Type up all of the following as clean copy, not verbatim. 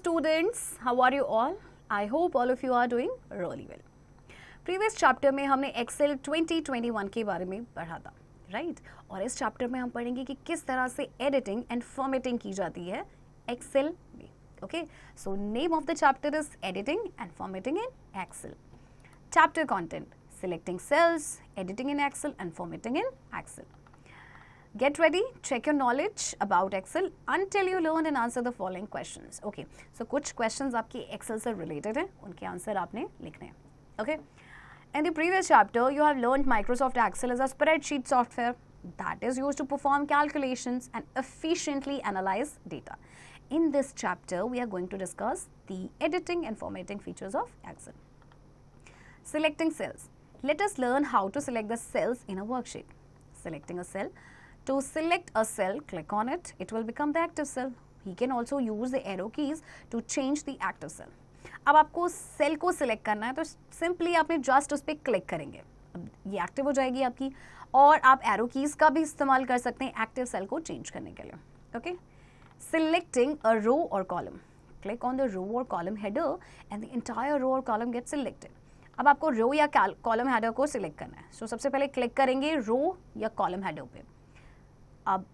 students, how are you all? I hope all of you are doing really well. Previous chapter में हमने Excel 2021 के बारे में पढ़ा था, राइट? और इस चैप्टर में हम पढ़ेंगे कि किस तरह से एडिटिंग एंड फॉर्मेटिंग की जाती है एक्सेल में. Okay, so name of the chapter is editing and formatting in Excel. Chapter content: selecting cells, editing in Excel and formatting in Excel. Get ready, check your knowledge about Excel until you learn and answer the following questions. Okay, so कुछ questions आपके Excel से related हैं, उनके answer आपने लिखने हैं. Okay, in the previous chapter you have learned Microsoft Excel is a spreadsheet software that is used to perform calculations and efficiently analyze data. In this chapter we are going to discuss the editing and formatting features of Excel. Selecting cells. Let us learn how to select the cells in a worksheet. Selecting a cell. To select a cell, click on it. It will become the active cell. He can also use the arrow keys to change the active cell. अब आपको cell को select करना है तो simply आपने just उस पर click करेंगे, अब ये एक्टिव हो जाएगी आपकी. और आप एरो कीज का भी इस्तेमाल कर सकते हैं एक्टिव सेल को चेंज करने के लिए. ओके, सिलेक्टिंग अ रो और column. Click on the row और column header and the entire row और कॉलम गेट सिलेक्टेड. अब आपको रो या कॉलम हेडर को सिलेक्ट करना है. सो सबसे पहले क्लिक करेंगे रो या कॉलम हेडर पे. अब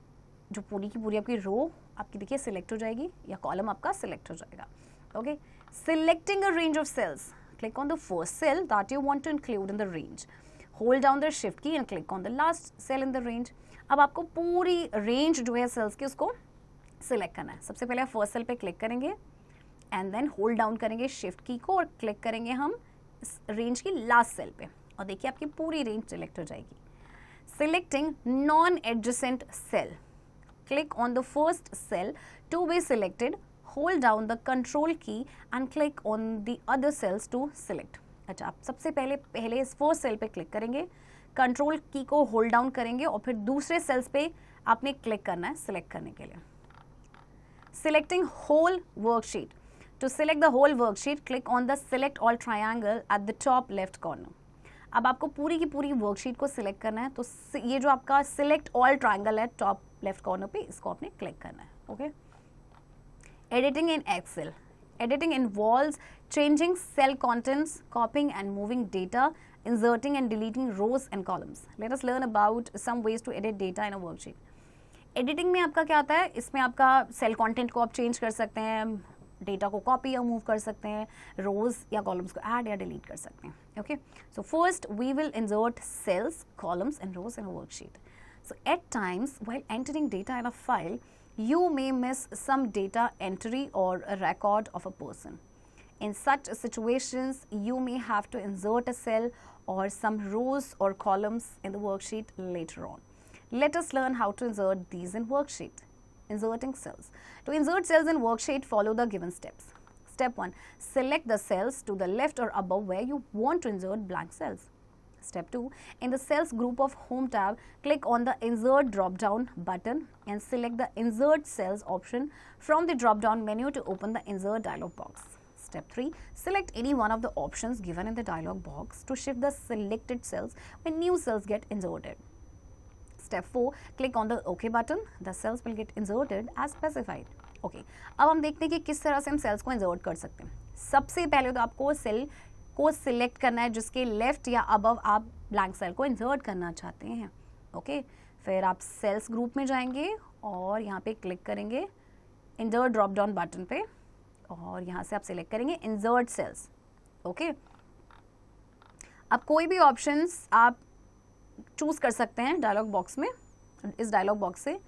जो पूरी की पूरी आपकी रो आपकी देखिए सिलेक्ट हो जाएगी या कॉलम आपका सिलेक्ट हो जाएगा. Okay, selecting a range of cells. Click on the first cell that you want to include in the range. Hold down the shift key and click on the last cell in the range. अब आपको पूरी range जो है sales की उसको select करना है. सबसे पहले फर्स्ट सेल पे क्लिक करेंगे एंड देन होल्ड डाउन करेंगे शिफ्ट की को और क्लिक करेंगे हम इस रेंज की लास्ट सेल पे और देखिए आपकी पूरी रेंज सिलेक्ट हो जाएगी. Selecting non-adjacent cell. Click on the first cell to be selected. Hold down the control key and click on the other cells to select. अच्छा, आप सबसे पहले इस फर्स्ट सेल पे क्लिक करेंगे, कंट्रोल की को होल्ड डाउन करेंगे और फिर दूसरे सेल्स पे आपने क्लिक करना है सिलेक्ट करने के लिए. Selecting whole worksheet. To select the whole worksheet, click on the select all triangle at the top left corner. अब आपको पूरी की पूरी वर्कशीट को सिलेक्ट करना है तो ये जो आपका सिलेक्ट ऑल ट्रायंगल है टॉप लेफ्ट कॉर्नर पे, इसको आपने क्लिक करना है. Okay, editing in Excel. Editing involves changing cell contents, copying and moving data, inserting and deleting rows and columns. Let us learn about some ways to edit data in a worksheet. Editing में आपका क्या आता है, इसमें आपका cell content को आप change कर सकते हैं, डेटा को कॉपी या मूव कर सकते हैं, रोज या कॉलम्स को ऐड या डिलीट कर सकते हैं. Okay, so first we will insert cells, columns and rows in a worksheet. So at times while entering data in a file you may miss some data entry or a record of a person. In such situations, you may have to insert a cell or some rows or columns in the worksheet later on. Let us learn how to insert these in worksheet. Inserting cells. To insert cells in worksheet, follow the given steps. Step 1. Select the cells to the left or above where you want to insert blank cells. Step 2. In the cells group of home tab, click on the insert drop down button and select the insert cells option from the drop down menu to open the insert dialog box. Step 3. Select any one of the options given in the dialog box to shift the selected cells when new cells get inserted. Step 4. Click on the OK button. The cells will get inserted as specified. Okay. अब हम देखते हैं कि किस तरह से हम sales को इंसर्ट कर सकते हैं. सबसे पहले तो आपको सेल को सिलेक्ट करना है जिसके लेफ्ट या अबव आप ब्लैंक सेल को इंसर्ट करना चाहते हैं. ओके, फिर आप सेल्स ग्रुप में जाएंगे और यहाँ पे क्लिक करेंगे इंसर्ट ड्रॉप डाउन बटन पे और यहाँ से आप सिलेक्ट करेंगे इंसर्ट सेल्स. ओके, अब कोई भी ऑप्शंस आप चूज कर सकते हैं डायलॉग बॉक्स में, इस डायलॉग बॉक्स से.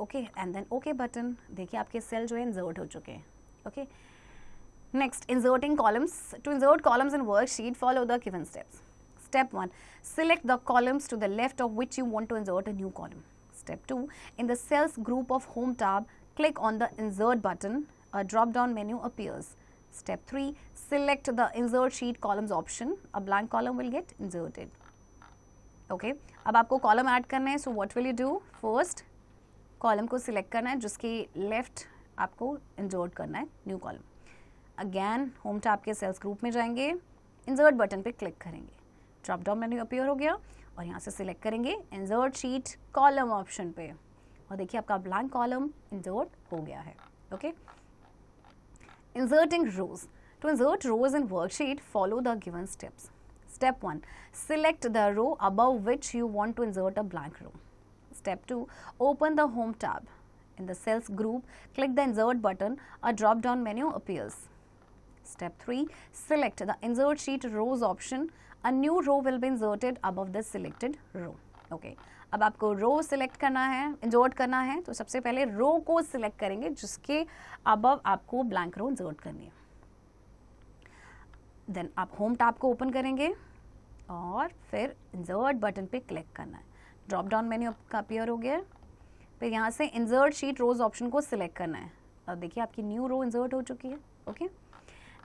Okay, and then okay button. देखिए आपके सेल जो है इंसर्ट हो चुके हैं. Okay, next, inserting columns. To insert columns in worksheet, follow the given steps. Step 1. Select the columns to the left of which you want to insert a new column. Step 2. In the cells group of home tab, click on the insert button. A drop down menu appears. Step 3. Select the insert sheet columns option. A blank column will get inserted. Okay. अब आपको column add करना है. So what will you do? First, column को select करना है जिसके left आपको insert करना है new column. Again home tab के सेल्स ग्रुप में जाएंगे, इंसर्ट बटन पे क्लिक करेंगे, ड्रॉप डाउन मेन्यू अपीयर हो गया और यहाँ से सिलेक्ट करेंगे इंसर्ट शीट कॉलम ऑप्शन पे और देखिए आपका ब्लैंक कॉलम इंसर्ट हो गया है. Okay, Inserting rows. To insert rows in worksheet, follow the given steps. Step 1. Select the row above which you want to insert a blank row. Step 2. Open the Home tab. In the cells group, click the Insert button. A drop-down menu appears. Step 3. Select the Insert Sheet Rows option. A new row will be inserted above the selected row. Okay. अब आपको row select करना है, insert करना है, तो सबसे पहले रो को सिलेक्ट करेंगे जिसके अबव आपको ब्लैंक रो इंसर्ट करनी है. देन आप होम टैब को ओपन करेंगे और फिर इंसर्ट बटन पे क्लिक करना है. ड्रॉप डाउन मेन्यू आपका अपीयर हो गया है. फिर यहाँ से इंसर्ट शीट रोज ऑप्शन को सिलेक्ट करना है. अब देखिए आपकी न्यू रो इंसर्ट हो चुकी है. Okay.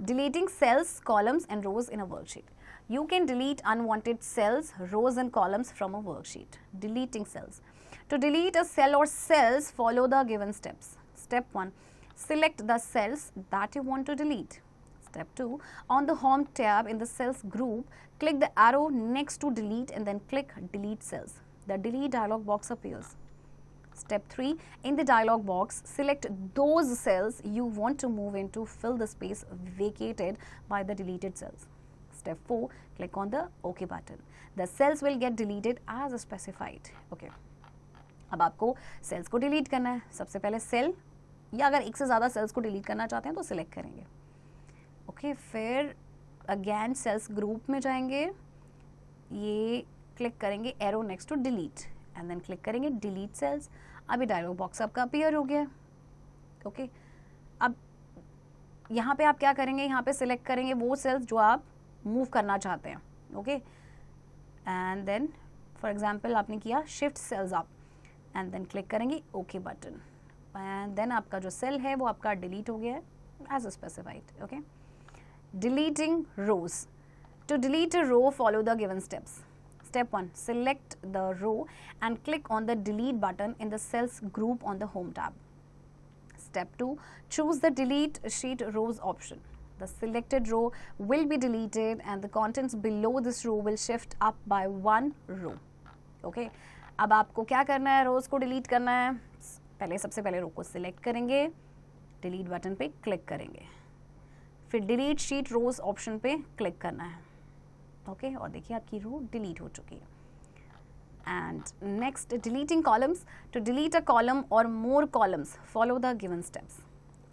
Deleting cells, columns and rows in a worksheet. You can delete unwanted cells, rows and columns from a worksheet. Deleting cells. To delete a cell or cells, follow the given steps. Step 1. Select the cells that you want to delete. Step 2. On the Home tab in the cells group, click the arrow next to delete and then click Delete Cells. The Delete dialog box appears. Step 3. In the dialog box, select those cells you want to move in to fill the space vacated by the deleted cells. Step 4. Click on the OK button. The cells will get deleted as specified. Okay. अब आपको sales को delete करना है. सबसे पहले cell या अगर एक से ज़्यादा सेल्स को डिलीट करना चाहते हैं तो सिलेक्ट करेंगे. ओके. फिर अगेन सेल्स ग्रुप में जाएंगे, ये क्लिक करेंगे arrow next to delete and then click करेंगे डिलीट सेल्स. अभी डायलॉग बॉक्स आपका अपीयर हो गया. ओके. अब यहाँ पे आप क्या करेंगे, यहाँ पे सिलेक्ट करेंगे वो सेल्स जो आप मूव करना चाहते हैं. Okay. And then for example आपने किया shift cells up and then click करेंगे ओके बटन एंड देन आपका जो सेल है वो आपका डिलीट हो गया है as specified. Okay. Deleting rows. To delete a row follow the given steps. Step 1. Select the row and click on the delete button in the cells group on the Home tab. Step 2. Choose the delete sheet rows option. The selected row will be deleted and the contents below this row will shift up by one row. Okay. अब आपको क्या करना है, रोज को delete करना है. पहले सबसे पहले रो को सिलेक्ट करेंगे, डिलीट बटन पे क्लिक करेंगे, फिर डिलीट शीट रोज ऑप्शन पे क्लिक करना है. ओके. और देखिए आपकी रो डिलीट हो चुकी है. And next, deleting columns. To delete a column और more columns follow the given steps.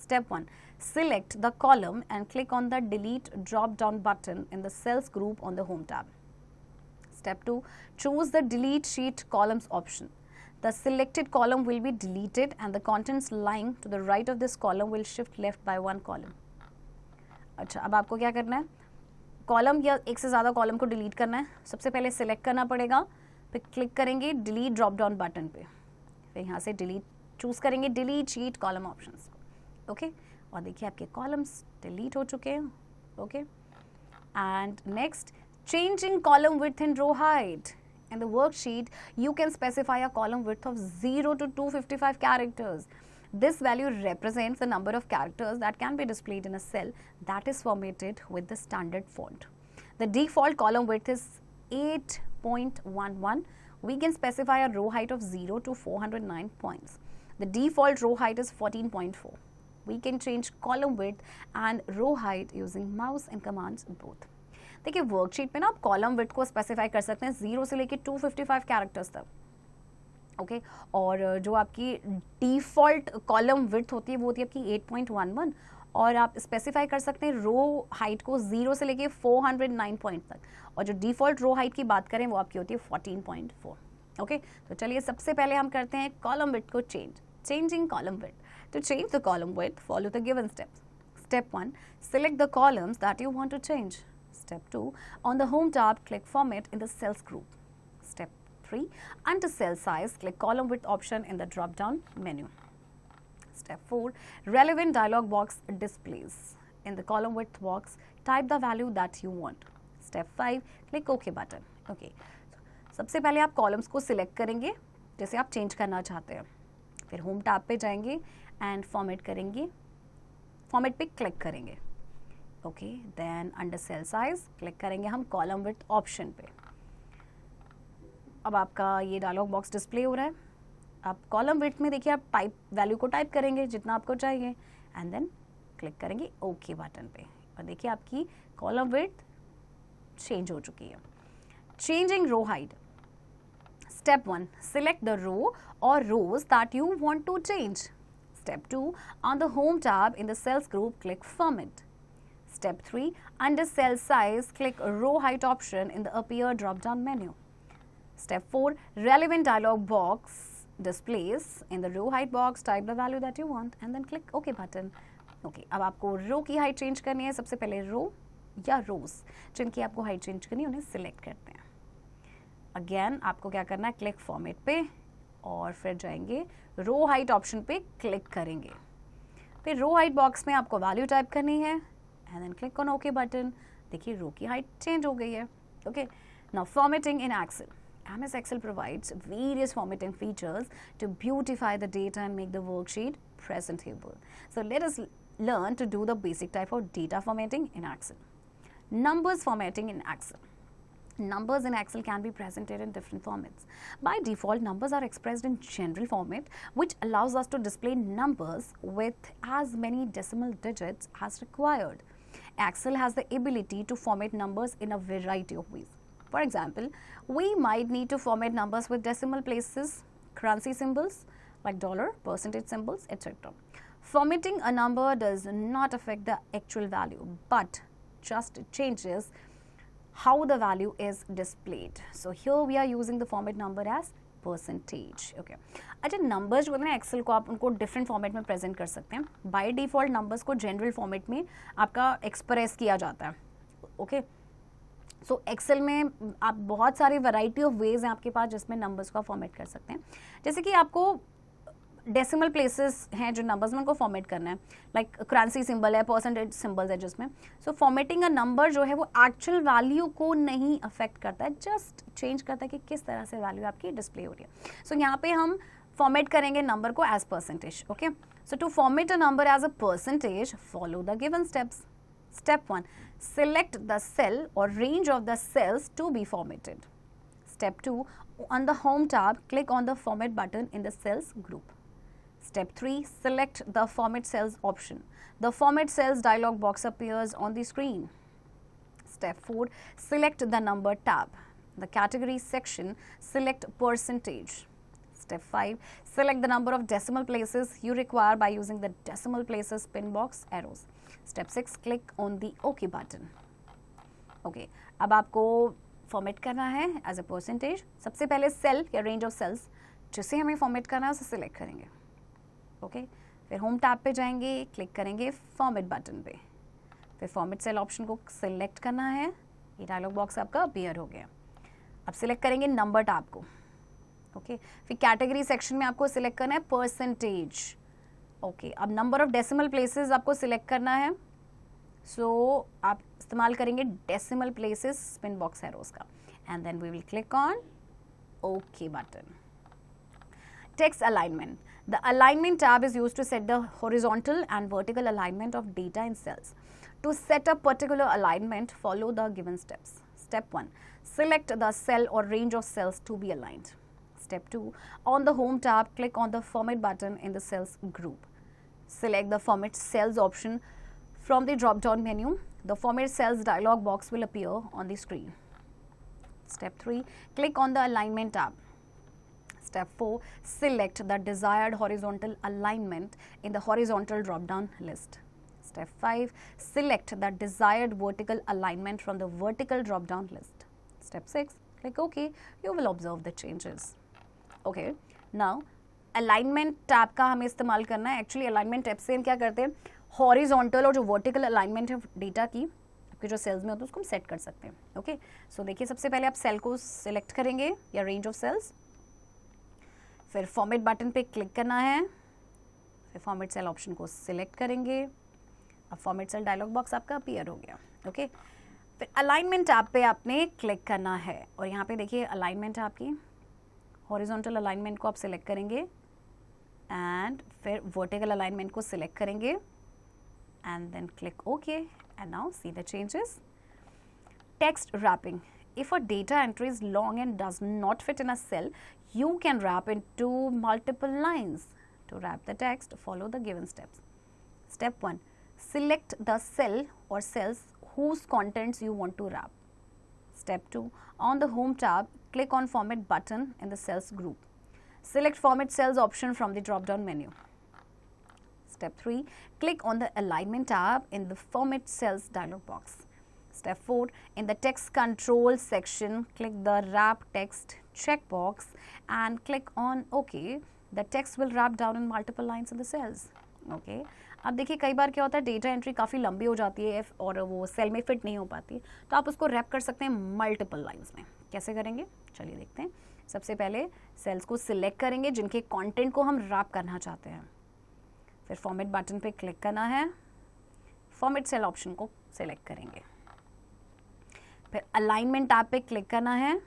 Step 1. Select the column and click on the delete drop down button in the cells group on the home tab. Step 2. Choose the delete sheet columns option. The selected column will be deleted and the contents lying to the right of this column will shift left by one column. अच्छा, अब आपको क्या करना है, column या एक से ज़्यादा कॉलम को डिलीट करना है. सबसे पहले सिलेक्ट करना पड़ेगा, फिर क्लिक करेंगे डिलीट ड्रॉप डाउन बटन पे, फिर यहाँ से डिलीट चूज़ करेंगे delete sheet column options. Okay. और देखिए आपके कॉलम्स डिलीट हो चुके हैं. Okay. And next, changing column width and row height. In the worksheet, you can specify a column width of 0 to 255 characters. This value represents the number of characters that can be displayed in a cell that is formatted with the standard font. The default column width is 8.11. We can specify a row height of 0 to 409 points. The default row height is 14.4. We can change column width and row height using mouse and commands both. देखिए worksheet में ना आप column width को specify कर सकते हैं 0 से लेके 255 कैरेक्टर्स तक. ओके. और जो आपकी डिफ़ॉल्ट कॉलम विड्थ होती है वो होती है आपकी 8.11 और आप स्पेसिफाई कर सकते हैं रो हाइट को 0 से लेके 409 पॉइंट तक. और जो डिफ़ॉल्ट रो हाइट की बात करें वो आपकी होती है 14.4. ओके. तो चलिए सबसे पहले हम करते हैं कॉलम विड्थ को changing column width. To change the column width follow the given steps. Step 1. Select the columns that you want to change. Step 2. On the Home tab, click Format in the Cells group. Step 3. Under Cell Size, click Column Width option in the drop-down menu. Step 4. Relevant dialog box displays. In the Column Width box, type the value that you want. Step 5. Click OK button. Okay. सबसे पहले आप columns को select करेंगे जैसे आप change करना चाहते हैं. फिर होम टैब पे जाएंगे एंड फॉर्मेट करेंगे, फॉर्मेट पे क्लिक करेंगे. Okay. Then under cell size click करेंगे हम कॉलम विड्थ ऑप्शन पे. अब आपका ये डायलॉग बॉक्स डिस्प्ले हो रहा है. आप कॉलम विड्थ में देखिए आप टाइप वैल्यू को टाइप करेंगे जितना आपको चाहिए एंड देन क्लिक करेंगे ओके बटन पे और देखिए आपकी कॉलम विड्थ चेंज हो चुकी है. Changing row height. Step 1. Select the row or rows that you want to change. Step 2. On the Home tab in the Cells group, click Format. Step 3. Under Cell Size, click Row Height option in the Appear drop-down menu. Step 4. Relevant dialog box displays. In the Row Height box, type the value that you want and then click OK button. Okay, अब आपको रो की height change करनी है. सबसे पहले रो या रोज जिनकी आपको हाइट चेंज करनी है उन्हें सिलेक्ट करते हैं. अगेन आपको क्या करना है, क्लिक फॉर्मेट पे और फिर जाएंगे रो हाइट ऑप्शन पे क्लिक करेंगे. फिर रो हाइट बॉक्स में आपको वैल्यू टाइप करनी है and then click on okay button. देखिए रो की हाइट चेंज हो गई है. Okay, now formatting in Excel. MS Excel provides various formatting features to beautify the data and make the worksheet presentable. So let us learn to do the basic type of data formatting in Excel. Numbers formatting in Excel. Numbers in Excel can be presented in different formats. By default, numbers are expressed in general format, which allows us to display numbers with as many decimal digits as required. Excel has the ability to format numbers in a variety of ways. For example, we might need to format numbers with decimal places, currency symbols like dollar, percentage symbols, etc. Formatting a number does not affect the actual value, but just changes how the value is displayed. So here we are using the format number as percentage. Okay. अच्छा, numbers जो होते हैं Excel को आप उनको different format में present कर सकते हैं. बाय डिफॉल्ट नंबर्स को जनरल फॉर्मेट में आपका एक्सप्रेस किया जाता है. ओके, सो एक्सेल में आप बहुत सारी वैरायटी ऑफ वेज हैं आपके पास जिसमें नंबर्स को फॉर्मेट कर सकते हैं. जैसे कि आपको डेसिमल प्लेसेस हैं जो नंबर्स में उनको फॉर्मेट करना है, लाइक करेंसी सिंबल है, परसेंटेज सिंबल्स है जिसमें. सो फॉर्मेटिंग अ नंबर जो है वो एक्चुअल वैल्यू को नहीं अफेक्ट करता है, जस्ट चेंज करता है कि किस तरह से वैल्यू आपकी डिस्प्ले हो रही है. सो यहाँ पे हम फॉर्मेट करेंगे नंबर को as percentage. Okay, so to format a number as a percentage, follow the given steps. Step 1. Select the cell or range of the cells to be formatted. Step 2. On the Home tab, click on the Format button in the Cells group. Step 3. Select the Format Cells option. The Format Cells dialog box appears on the screen. Step 4. Select the Number tab. The Category section, select Percentage. Step 5. Select the number of decimal places you require by using the decimal places pin box arrows. Step 6. Click on the OK button. Okay, अब आपको format करना है as a percentage. सबसे पहले cell या range of sales जिसे हमें format करना है उसे सिलेक्ट करेंगे. ओके, फिर होम टैब पे जाएंगे, क्लिक करेंगे फॉर्मेट बटन पे, फिर फॉर्मेट सेल ऑप्शन को सिलेक्ट करना है. ये डायलॉग बॉक्स आपका अपीयर हो गया. अब सिलेक्ट करेंगे नंबर टैब को. ओके, फिर कैटेगरी सेक्शन में आपको सिलेक्ट करना है परसेंटेज. ओके, अब नंबर ऑफ डेसिमल प्लेसेस आपको सिलेक्ट करना है. सो आप इस्तेमाल करेंगे decimal places spin box arrows का and then we will click on okay button. Text alignment. The alignment tab is used to set the horizontal and vertical alignment of data in cells. To set a particular alignment, follow the given steps. Step 1. Select the cell or range of cells to be aligned. Step 2. On the Home tab, click on the Format button in the Cells group. Select the Format Cells option from the drop-down menu. The Format Cells dialog box will appear on the screen. Step 3. Click on the Alignment tab. Step 4. Select the desired horizontal alignment in the horizontal drop-down list. Step 5. Select the desired vertical alignment from the vertical drop-down list. Step 6. Click OK. You will observe the changes. Okay. Now, alignment tab का हमें इस्तेमाल करना है. Actually, alignment tab से हम क्या करते हैं, horizontal और जो vertical alignment है डेटा की आपके जो सेल्स में होता है उसको हम सेट कर सकते हैं. ओके, सो देखिए सबसे पहले आप सेल को सिलेक्ट करेंगे या रेंज ऑफ सेल्स, फिर फॉर्मेट बटन पे क्लिक करना है, फिर फॉर्मेट सेल ऑप्शन को सिलेक्ट करेंगे. अब फॉर्मेट सेल डायलॉग बॉक्स आपका अपीयर हो गया. ओके, फिर अलाइनमेंट टैब पे आपने क्लिक करना है और यहाँ पे देखिए अलाइनमेंट है आपकी. हॉरिजॉन्टल अलाइनमेंट को आप सिलेक्ट करेंगे एंड फिर वर्टिकल अलाइनमेंट को सिलेक्ट करेंगे and then click okay and now see the changes. Text wrapping. If a data entry is long and does not fit in a cell, you can wrap into multiple lines. To wrap the text, follow the given steps. Step 1. Select the cell or cells whose contents you want to wrap. Step 2. On the Home tab, click on Format button in the Cells group. Select Format Cells option from the drop-down menu. Step 3. Click on the Alignment tab in the Format Cells dialog box. Step 4. In the Text Control section, click the Wrap Text checkbox and click on OK. The text will wrap down in multiple lines in the cells. Okay. अब देखिए कई बार क्या होता है, data entry काफ़ी लंबी हो जाती है और वो सेल में फिट नहीं हो पाती, तो आप उसको रैप कर सकते हैं मल्टीपल लाइंस में. कैसे करेंगे चलिए देखते हैं. सबसे पहले सेल्स को सिलेक्ट करेंगे जिनके कंटेंट को हम रैप करना चाहते हैं. फिर फॉर्मेट बटन पे क्लिक करना है, फॉर्मेट सेल ऑप्शन को सिलेक्ट करेंगे. फिर अलाइनमेंट टैब पे क्लिक करना है.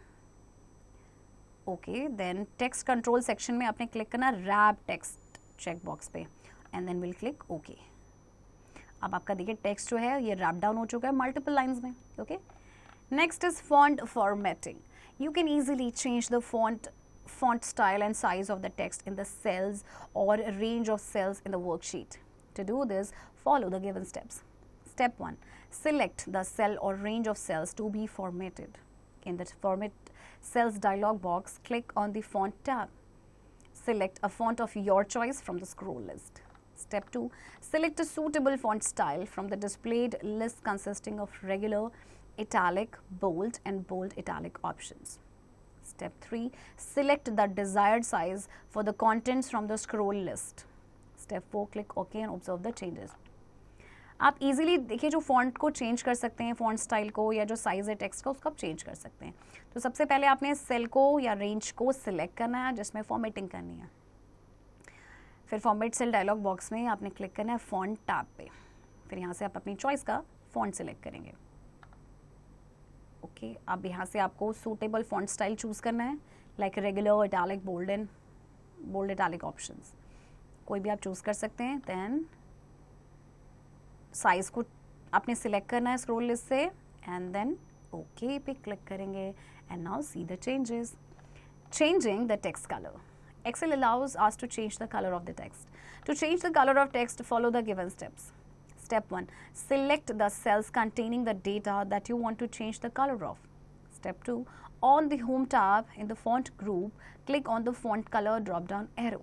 Okay, then text control section में आपने क्लिक करना रैप टेक्स्ट चेक बॉक्स पे and then will click okay. अब आपका देखिए टेक्स्ट जो है ये रैप डाउन हो चुका है मल्टीपल लाइंस में. Okay, next is font formatting. You can easily change the font style and size of the text in the cells or range of cells in the worksheet. To do this, follow the given steps. Step 1. Select the cell or range of cells to be formatted. In the Format Cells dialog box, click on the Font tab. Select a font of your choice from the scroll list. Step 2. Select a suitable font style from the displayed list consisting of regular, italic, bold and bold italic options. Step 3. Select the desired size for the contents from the scroll list. Step 4. Click OK and observe the changes. आप easily देखिए जो font को change कर सकते हैं, font style को या जो साइज है टेक्स्ट का उसको आप चेंज कर सकते हैं. तो सबसे पहले आपने सेल को या रेंज को सिलेक्ट करना है जिसमें फॉर्मेटिंग करनी है. फिर फॉर्मेट सेल डायलॉग बॉक्स में आपने क्लिक करना है फॉन्ट टैब पे. फिर यहाँ से आप अपनी चॉइस का फॉन्ट सिलेक्ट करेंगे. ओके, अब यहाँ से आपको सूटेबल फॉन्ट स्टाइल चूज़ करना है, like regular, italic, bold and bold italic options कोई भी आप चूज़ कर सकते हैं. देन साइज़ को आपने सिलेक्ट करना है स्क्रॉल लिस्ट से एंड देन ओके पे क्लिक करेंगे and now see the changes. Changing the text color. Excel allows us to change the color of the text. To change the color of text, follow the given steps. Step 1. Select the cells containing the data that you want to change the color of. Step 2. On the Home tab in the Font group, click on the Font Color drop-down arrow.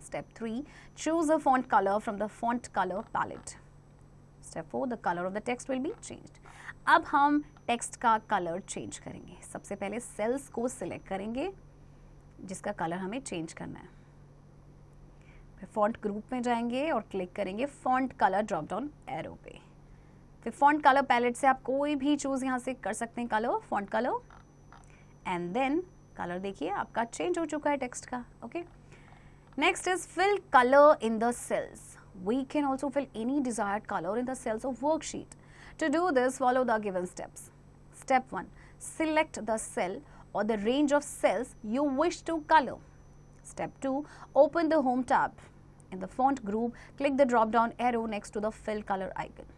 Step 3. Choose a font color from the Font Color palette. Step 4. The color of the text will be changed. अब हम text का colour change करेंगे. सबसे पहले sales को select करेंगे जिसका colour हमें चेंज करना है. फिर फॉन्ट ग्रुप में जाएंगे और क्लिक करेंगे font colour drop down arrow पे. फिर फॉन्ट कलर पैलेट से आप कोई भी चूज़ यहाँ से कर सकते हैं colour, font colour, and then colour देखिए आपका चेंज हो चुका है टेक्स्ट का. Okay, next is fill colour in the cells. We can also fill any desired color in the cells of worksheet. To do this, follow the given steps. Step 1. Select the cell or the range of cells you wish to color. Step 2. Open the Home tab. In the Font group, click the drop-down arrow next to the Fill Color icon.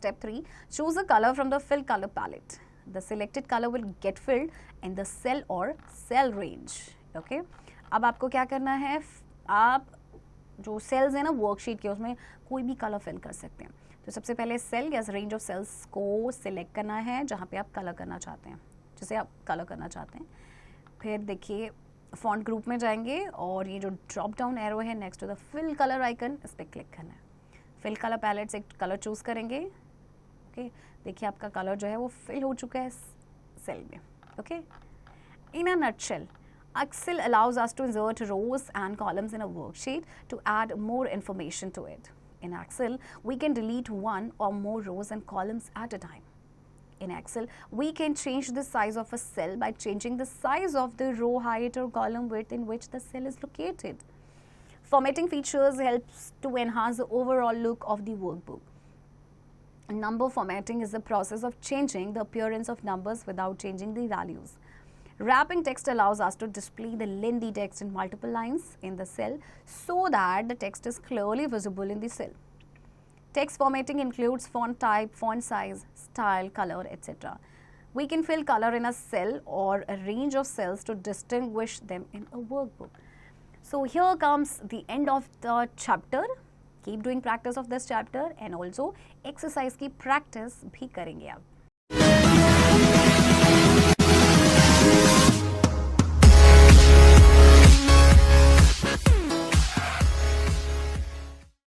Step 3. Choose a color from the Fill Color palette. The selected color will get filled in the cell or cell range. Okay? अब आपको क्या करना है, आप जो sales है ना worksheet के उसमें कोई भी कलर फिल कर सकते हैं. तो सबसे पहले सेल या रेंज ऑफ सेल्स को सिलेक्ट करना है जहाँ पे आप कलर करना चाहते हैं, जिसे आप कलर करना चाहते हैं. फिर देखिए फॉन्ट ग्रुप में जाएंगे और ये जो ड्रॉप डाउन एरो है next to the fill colour icon, इस पर क्लिक करना है. फिल कलर पैलेट से एक कलर चूज़ करेंगे. ओके, देखिए आपका कलर जो है वो फिल हो चुका है सेल में. Okay, in a nutshell, Excel allows us to insert rows and columns in a worksheet to add more information to it. In Excel, we can delete one or more rows and columns at a time. In Excel, we can change the size of a cell by changing the size of the row height or column width in which the cell is located. Formatting features helps to enhance the overall look of the workbook. Number formatting is the process of changing the appearance of numbers without changing the values. Wrapping text allows us to display the lengthy text in multiple lines in the cell so that the text is clearly visible in the cell. Text formatting includes font type, font size, style, color, etc. We can fill color in a cell or a range of cells to distinguish them in a workbook. So here comes the end of the chapter keep doing practice of this chapter and also exercise की practice भी करेंगे आप.